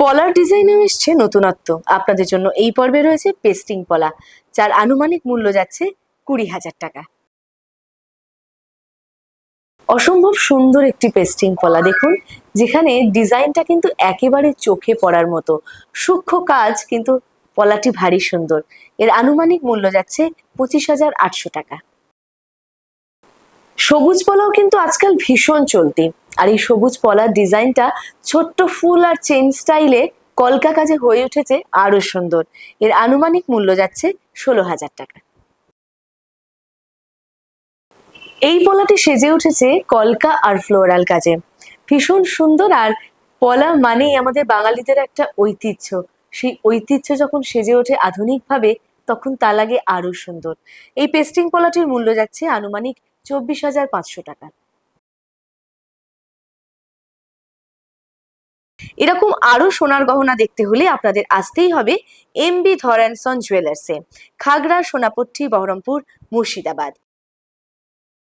পলার ডিজাইনেও এসছে নতুনত্ব। আপনাদের জন্য এই পর্বে রয়েছে পেস্টিং পলা, যার আনুমানিক মূল্য যাচ্ছে 20,000 টাকা। অসম্ভব সুন্দর একটি পেস্টিং পলা দেখুন, যেখানে ডিজাইনটা কিন্তু একেবারে চোখে পড়ার মতো। সূক্ষ্ম কাজ, কিন্তু পলাটি ভারী সুন্দর। এর আনুমানিক মূল্য যাচ্ছে 25,800 টাকা। সবুজ পলাও কিন্তু আজকাল ভীষণ চলতি। আর এই সবুজ পলার ডিজাইনটা ছোট্ট ফুল আর চেন স্টাইলে কলকা কাজে হয়ে উঠেছে আরো সুন্দর। এর আনুমানিক মূল্য যাচ্ছে 16,000 টাকা। এই পলাটি সেজে উঠেছে কলকা আর ফ্লোরাল কাজে, ভীষণ সুন্দর। আর পলা মানেই আমাদের বাঙালিদের একটা ঐতিহ্য। সেই ঐতিহ্য যখন সেজে ওঠে আধুনিক ভাবে, তখন তা লাগে আরো সুন্দর। এই পেস্টিং পলাটির মূল্য যাচ্ছে আনুমানিক 24,500 টাকা। এরকম আরো সোনার গহনা দেখতে হলে আপনাদের আসতেই হবে এমবি ধর অ্যান্ড সন জুয়েলার্সে, খাগড়া, সোনাপট্টি, বহরমপুর, মুর্শিদাবাদ।